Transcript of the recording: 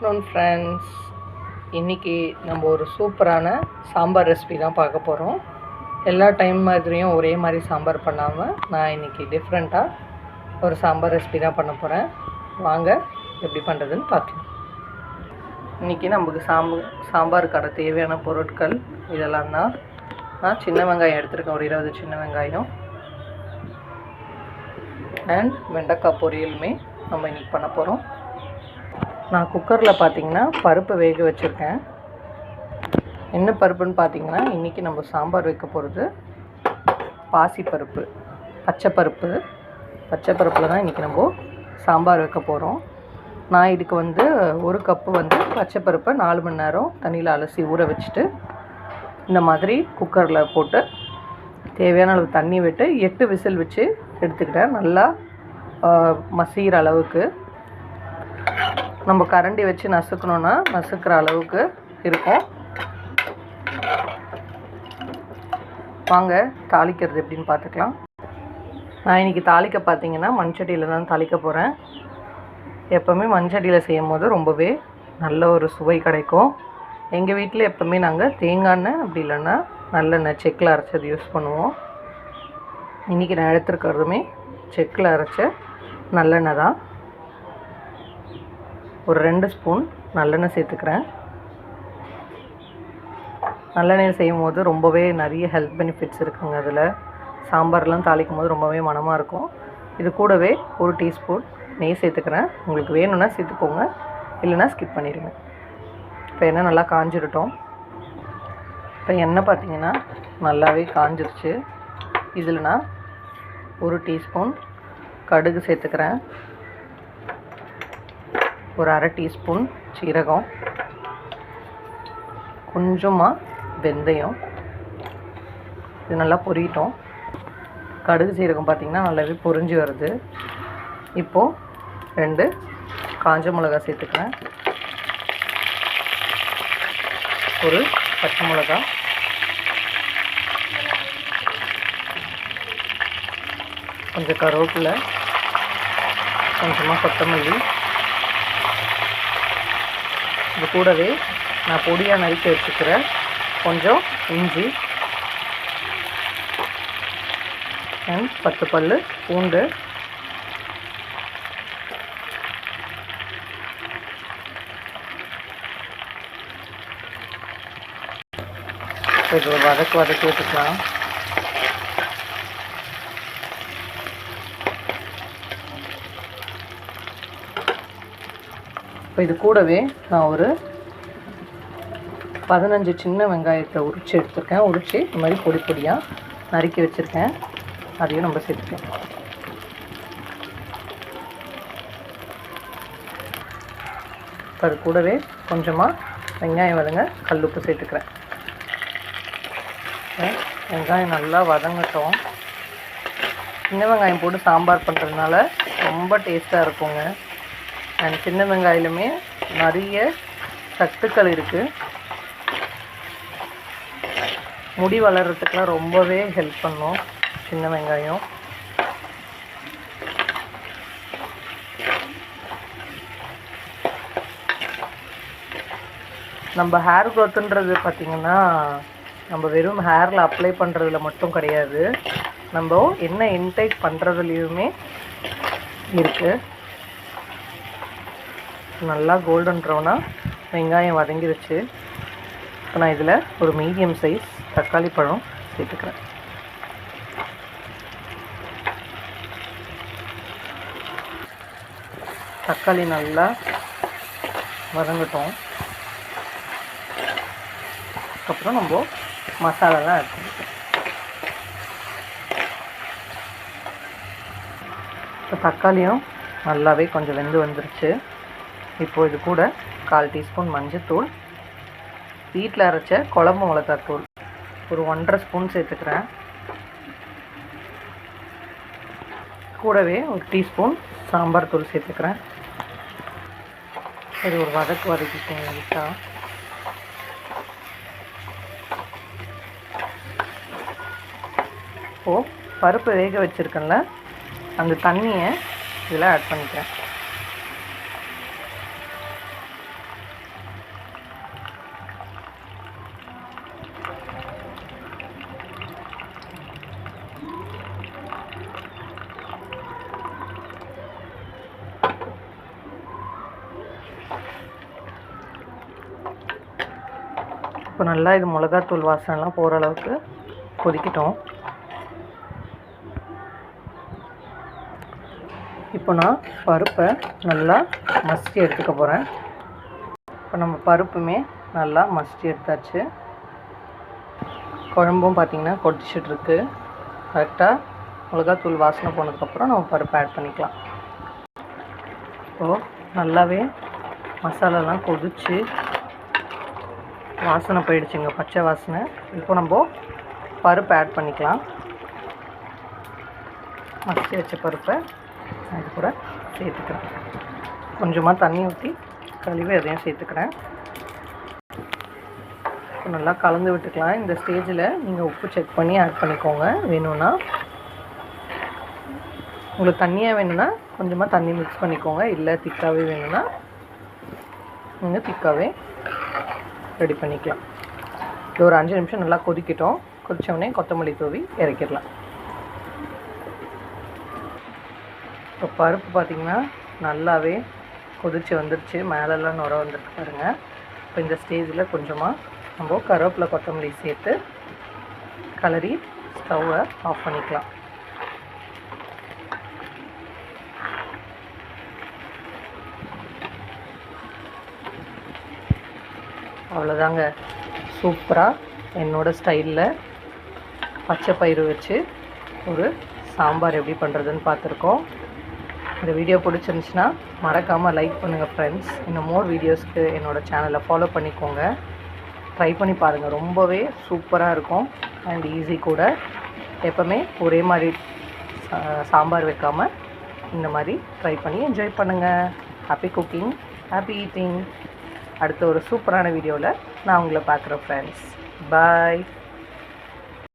Afternoon friends. இன்றைக்கி நம்ம ஒரு சூப்பரான சாம்பார் ரெசிபி தான் பார்க்க போகிறோம். எல்லா டைம் மாதிரியும் ஒரே மாதிரி சாம்பார் பண்ணாமல் நான் இன்றைக்கி டிஃப்ரெண்ட்டாக ஒரு சாம்பார் ரெசிபி தான் பண்ண போகிறேன். வாங்க எப்படி பண்ணுறதுன்னு பார்க்கலாம். இன்றைக்கி நமக்கு சாம்பாருக்கான தேவையான பொருட்கள் இதெல்லாம் தான். நான் சின்ன வெங்காயம் எடுத்துருக்கேன், ஒரு 20 சின்ன வெங்காயம். அண்ட் வெண்டைக்காய் பொரியலுமே நம்ம இன்றைக்கி பண்ண போகிறோம். நான் குக்கரில் பார்த்திங்கன்னா பருப்பு வேக வச்சுருக்கேன். என்ன பருப்புன்னு பார்த்திங்கன்னா இன்றைக்கி நம்ம சாம்பார் வைக்க போகிறது பாசிப்பருப்பு, பச்சைப்பருப்பில் தான் இன்றைக்கி நம்ம சாம்பார் வைக்க போகிறோம். நான் இதுக்கு ஒரு கப்பு பச்சைப்பருப்பை 4 மணி நேரம் தண்ணியில் அலசி ஊற வச்சுட்டு இந்த மாதிரி குக்கரில் போட்டு தேவையான அளவு தண்ணி விட்டு 8 விசில் வச்சு எடுத்துக்கிட்டேன். நல்லா மசிகிற அளவுக்கு நம்ம கரண்டி வச்சு நசுக்கணுன்னா நசுக்கிற அளவுக்கு இருக்கும். வாங்க தாளிக்கிறது எப்படின்னு பார்த்துக்கலாம். நான் இன்றைக்கி தாளிக்க பார்த்திங்கன்னா மண்சட்டியில் தான் தாளிக்க போகிறேன். எப்போவுமே மண்சட்டியில் செய்யும் போது ரொம்பவே நல்ல ஒரு சுவை கிடைக்கும். எங்கள் வீட்டில் எப்போவுமே நாங்கள் தேங்காய் எண்ணெய் அப்படி இல்லைன்னா நல்லெண்ணெய் செக்கில் அரைச்சது யூஸ் பண்ணுவோம். இன்றைக்கி நான் எடுத்துருக்கிறதுமே செக்கில் அரைச்ச நல்லெண்ணெய் தான். ஒரு 2 ஸ்பூன் நல்லெண்ணெய் சேர்த்துக்கிறேன். நல்லெண்ணெய் செய்யும் போது ரொம்பவே நிறைய ஹெல்த் பெனிஃபிட்ஸ் இருக்குங்க. அதில் சாம்பார்லாம் தாளிக்கும் போது ரொம்பவே மணமாக இருக்கும். இது கூடவே 1 டீஸ்பூன் நெய் சேர்த்துக்கிறேன். உங்களுக்கு வேணும்னா சேர்த்துக்கோங்க, இல்லைனா ஸ்கிப் பண்ணிடுங்க. இப்போ எண்ணெய் நல்லா காஞ்சிருட்டோம். இப்போ எண்ணெய் பார்த்திங்கன்னா நல்லாவே காஞ்சிருச்சு. இதில் நான் 1 டீஸ்பூன் கடுகு சேர்த்துக்கிறேன், ஒரு 1/2 டீஸ்பூன் சீரகம், கொஞ்சமாக வெந்தயம். இது நல்லா பொரியட்டும். கடுகு சீரகம் பார்த்திங்கன்னா நல்லாவே பொரிஞ்சு வருது. இப்போது 2 காஞ்ச மிளகாய் சேர்த்துக்கிறேன், ஒரு பச்சை மிளகாய், கொஞ்சம் கருவேப்பிலை, கொஞ்சமாக கொத்தமல்லி. இது கூடவே நான் பொடியாக நறுக்கி வச்சுக்கிறேன் கொஞ்சம் இஞ்சி அண்ட் 10 பல் பூண்டு. இது வதக்கி வச்சுக்கலாம். இப்போ இது கூடவே நான் ஒரு 15 சின்ன வெங்காயத்தை உரித்து எடுத்துருக்கேன். உரித்து இந்த மாதிரி பொடி பொடியாக நறுக்கி வச்சுருக்கேன். அதையும் நம்ம சேர்த்துக்கலாம். இப்போ அது கூடவே கொஞ்சமாக வெங்காயம் வதங்க கல்லுப்பு சேர்த்துக்கிறேன். வெங்காயம் நல்லா வதங்கட்டும். சின்ன வெங்காயம் போட்டு சாம்பார் பண்ணுறதுனால ரொம்ப டேஸ்ட்டாக இருக்குங்க. அண்ட் சின்ன வெங்காயிலுமே நிறைய சத்துக்கள் இருக்குது. முடி வளர்கிறதுக்கெலாம் ரொம்பவே ஹெல்ப் பண்ணும் சின்ன வெங்காயம். நம்ம ஹேர் க்ரோத்துன்றது பார்த்திங்கன்னா நம்ம வெறும் ஹேரில் அப்ளை பண்ணுறதுல மட்டும் கிடையாது, நம்ம என்ன இன்டேக் பண்ணுறதுலையுமே இருக்குது. நல்லா கோல்டன் ப்ரௌனாக வெங்காயம் வதங்கிடுச்சு. இப்போ நான் இதில் ஒரு மீடியம் சைஸ் தக்காளி பழம் சேர்த்துக்கிறேன். தக்காளி நல்லா வதங்கட்டும். அதுக்கப்புறம் நம்ம மசாலாலாம் ஆட் பண்ணிக்கலாம். இப்போ தக்காளியும் நல்லாவே கொஞ்சம் வெந்து வந்துருச்சு. இப்போது இது கூட 1/4 டீஸ்பூன் மஞ்சள்தூள், வீட்டில் அரைச்ச குழம்பு மிளகாத்தூள் ஒரு 1.5 ஸ்பூன் சேர்த்துக்கிறேன். கூடவே 1 டீஸ்பூன் சாம்பார் தூள் சேர்த்துக்கிறேன். இது ஒரு வதக்கிக்கோங்க விட்டா. இப்போது பருப்பு வேக வச்சுருக்கேன்ல, அந்த தண்ணியை இதில் ஆட் பண்ணிக்கிறேன். இப்போ நல்லா இது மிளகாத்தூள் வாசனைலாம் போகிற அளவுக்கு கொதிக்கட்டும். இப்போ நான் பருப்பை நல்லா மசிச்சு எடுத்துக்க போகிறேன். இப்போ நம்ம பருப்புமே நல்லா மசிச்சு எடுத்தாச்சு. குழம்பும் பார்த்திங்கன்னா கொதிச்சிட்ருக்கு. கரெக்டாக மிளகாத்தூள் வாசனை போனதுக்கப்புறம் நம்ம பருப்பு ஆட் பண்ணிக்கலாம். இப்போது நல்லாவே மசாலாலாம் கொதிச்சு வாசனை போயிடுச்சுங்க, பச்சை வாசனை. இப்போ நம்ம பருப்பு ஆட் பண்ணிக்கலாம். மசிச்சு வச்ச பருப்பை அது கூட சேர்த்துக்கிறேன். கொஞ்சமாக தண்ணி ஊற்றி கழுவி அதையும் சேர்த்துக்கிறேன். இப்போ நல்லா கலந்து விட்டுக்கலாம். இந்த ஸ்டேஜில் நீங்கள் உப்பு செக் பண்ணி ஆட் பண்ணிக்கோங்க. வேணும்னா உங்களுக்கு தண்ணியாக வேணும்னா கொஞ்சமாக தண்ணி மிக்ஸ் பண்ணிக்கோங்க. இல்லை திக்காகவே வேணும்னா நீங்கள் திக்காகவே ரெடி பண்ணிக்கலாம். இது ஒரு 5 நிமிஷம் நல்லா கொதிக்கட்டும். கொதித்தோடனே கொத்தமல்லி தூவி இறக்கிடலாம். இப்போ பருப்பு பார்த்திங்கன்னா நல்லாவே கொதித்து வந்துருச்சு. மேலெல்லாம் நுர வந்துருக்கு பாருங்கள். இப்போ இந்த ஸ்டேஜில் கொஞ்சமாக நம்ம கருவேப்பிலை கொத்தமல்லி சேர்த்து கலரி ஸ்டவ்வை ஆஃப் பண்ணிக்கலாம். அவ்வளோதாங்க, சூப்பராக என்னோடய ஸ்டைலில் பச்சை பயிறு வச்சு ஒரு சாம்பார் எப்படி பண்ணுறதுன்னு பார்த்துருக்கோம். இந்த வீடியோ பிடிச்சிருந்துச்சுன்னா மறக்காமல் லைக் பண்ணுங்கள் ஃப்ரெண்ட்ஸ். இன்னும் மோர் வீடியோஸ்க்கு என்னோடய சேனலை ஃபாலோ பண்ணிக்கோங்க. ட்ரை பண்ணி பாருங்கள், ரொம்பவே சூப்பராக இருக்கும் அண்ட் ஈஸி கூட. எப்போவுமே ஒரே மாதிரி சாம்பார் வைக்காமல் இந்த மாதிரி ட்ரை பண்ணி என்ஜாய் பண்ணுங்கள். Happy cooking, happy eating. அடுத்த ஒரு சூப்பரான வீடியோவில் நான் உங்களை பார்க்குறேன் ஃப்ரெண்ட்ஸ். பாய்.